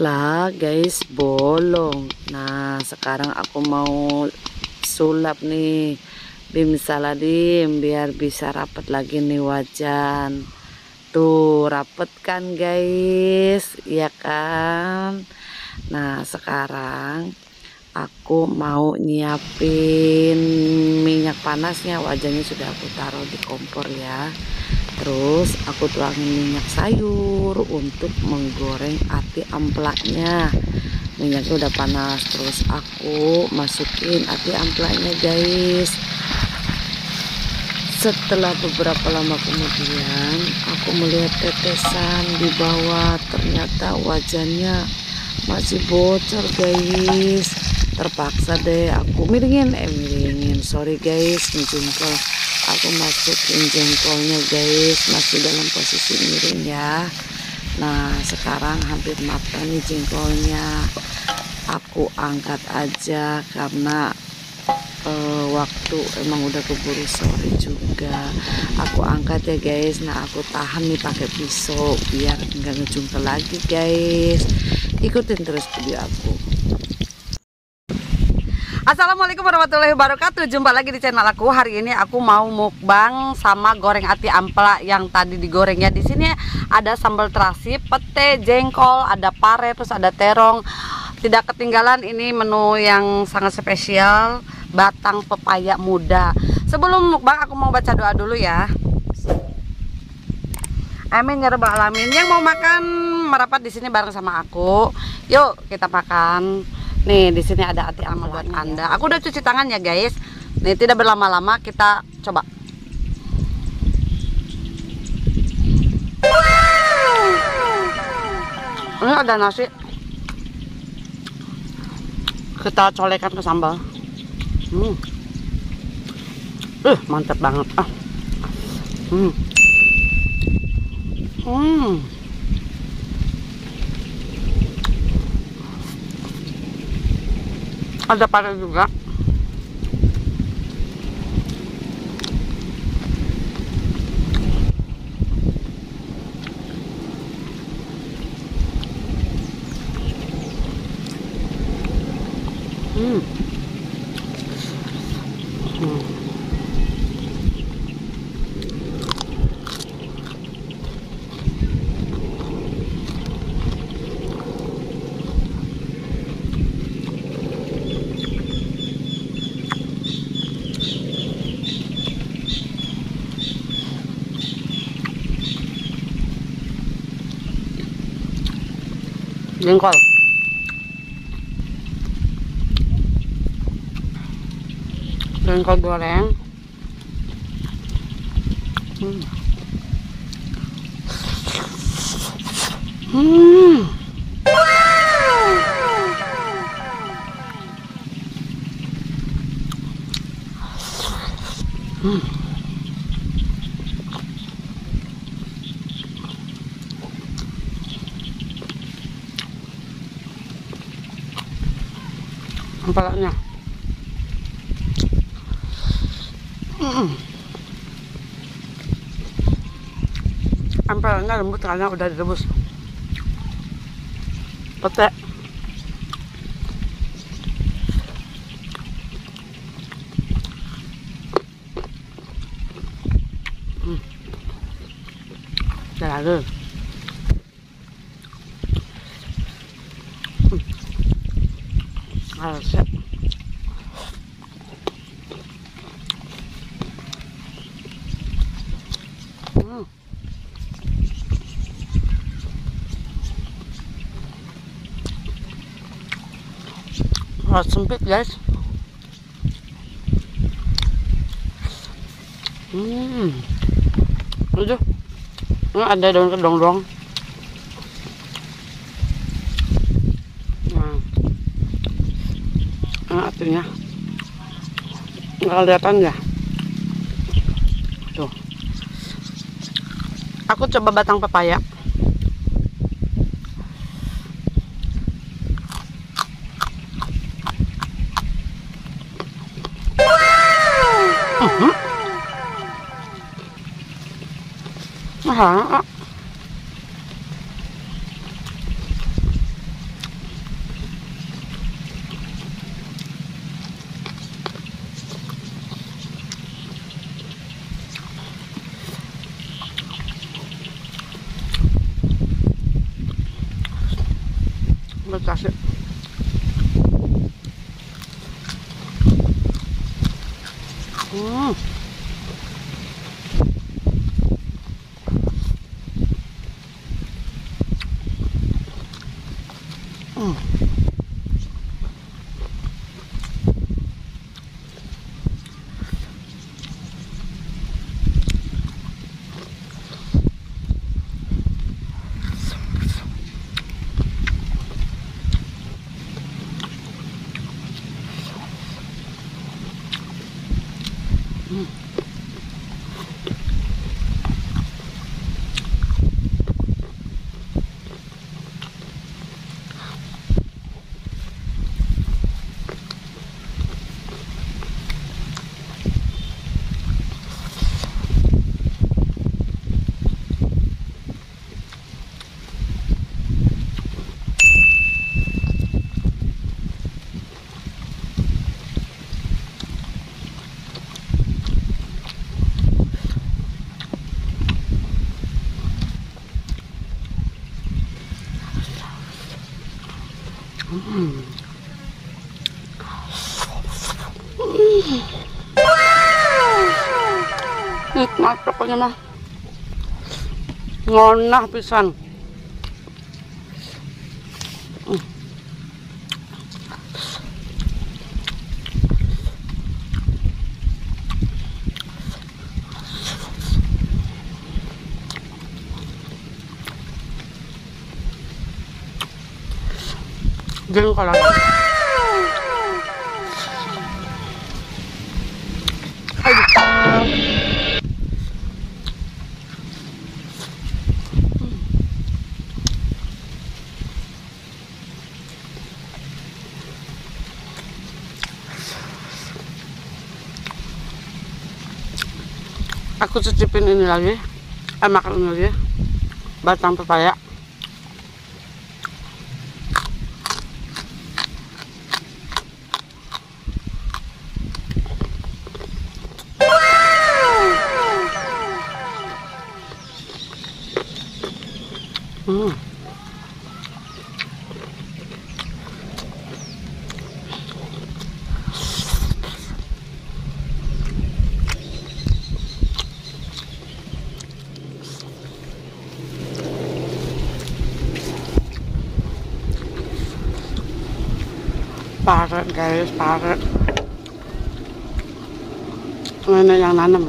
Lah guys, bolong. Nah sekarang aku mau sulap nih bim saladim biar bisa rapet lagi nih wajan. Tuh rapet kan guys, ya kan. Nah sekarang aku mau nyiapin minyak panasnya. Wajannya sudah aku taruh di kompor ya. Terus aku tuangin minyak sayur untuk menggoreng ati amplaknya. Minyaknya udah panas. Terus aku masukin ati amplaknya guys. Setelah beberapa lama kemudian aku melihat tetesan di bawah. Ternyata wajannya masih bocor guys. Terpaksa deh aku miringin. Sorry guys, jengkol aku masukin jengkolnya guys, masih dalam posisi miring ya. Nah sekarang hampir matang nih jengkolnya. Aku angkat aja karena waktu emang udah keburu sore juga. Aku angkat ya guys. Nah aku tahan nih pakai pisau biar nggak ngejungkel lagi guys. Ikutin terus video aku. Assalamualaikum warahmatullahi wabarakatuh. Jumpa lagi di channel aku. Hari ini aku mau mukbang sama goreng ati amplak yang tadi digoreng ya. Di sini ada sambal terasi, pete, jengkol, ada pare, terus ada terong. Tidak ketinggalan ini menu yang sangat spesial, batang pepaya muda. Sebelum mukbang aku mau baca doa dulu ya. Amin ya rabbal alamin. Yang mau makan merapat di sini bareng sama aku. Yuk kita makan. Nih di sini ada ati amplak buat Anda. Aku udah cuci tangan ya guys. Nih tidak berlama-lama kita coba. Ini ada nasi. Kita colekan ke sambal. Mantap banget. Ada pare juga. Jengkol. Jengkol goreng. Amplaknya amplaknya lembut karena udah direbus. Pete lagi. Siap. Sempit guys. Aduh, ini ada daun kedong-dong. Artinya nggak kelihatan ya. Tuh, aku coba batang pepaya. kasih. Nikmat pokoknya mah, ngonah pisan. Jengkolan. Aku cicipin ini lagi, makan ini lagi, batang pepaya. Paret guys, paret. Ini yang nanam.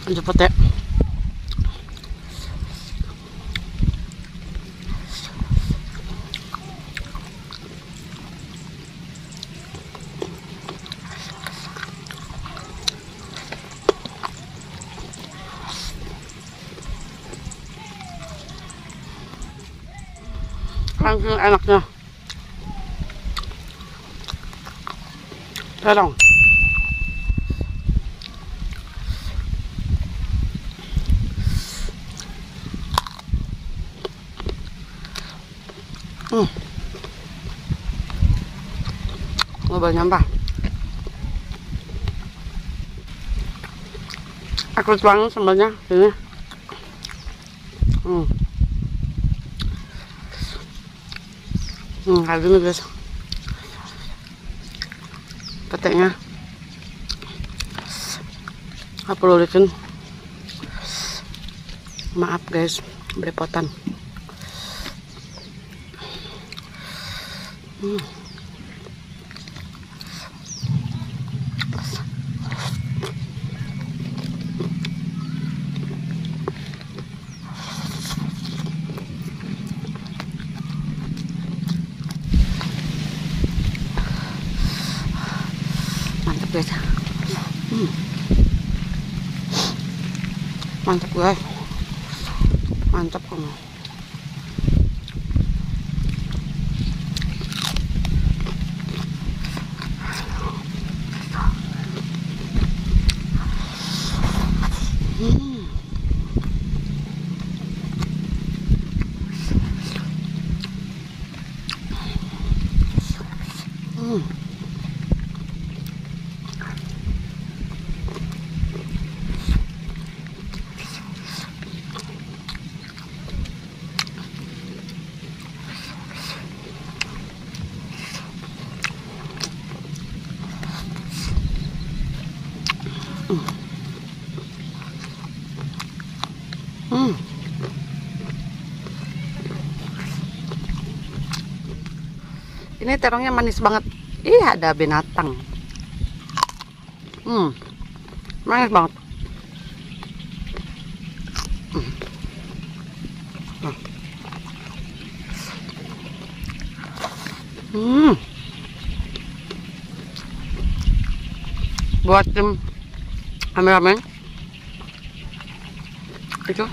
Cepet ya. Langsung enaknya. Tolong. Ngobrol nyampah. Aku tuangin sambalnya sini. Kayak gini guys. Peteknya aku lulikin. Maaf guys, belepotan. Mantap guys. Mantap guys. Mantap kamu. Ini terongnya manis banget. Ih, ada binatang. Manis banget. Buat tim ramen-ramen itu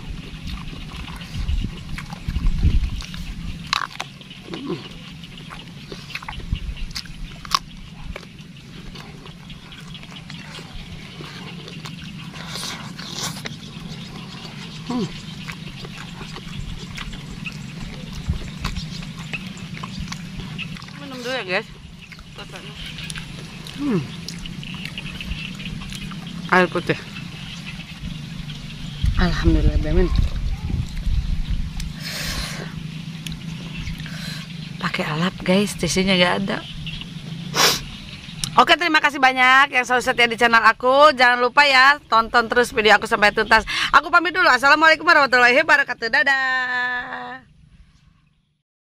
minum dulu ya guys. Air putih. Alhamdulillah Bemin. Pakai alat guys, tisunya nggak ada. Oke, terima kasih banyak yang selalu setia di channel aku. Jangan lupa ya, tonton terus video aku sampai tuntas. Aku pamit dulu. Assalamualaikum warahmatullahi wabarakatuh. Dadah.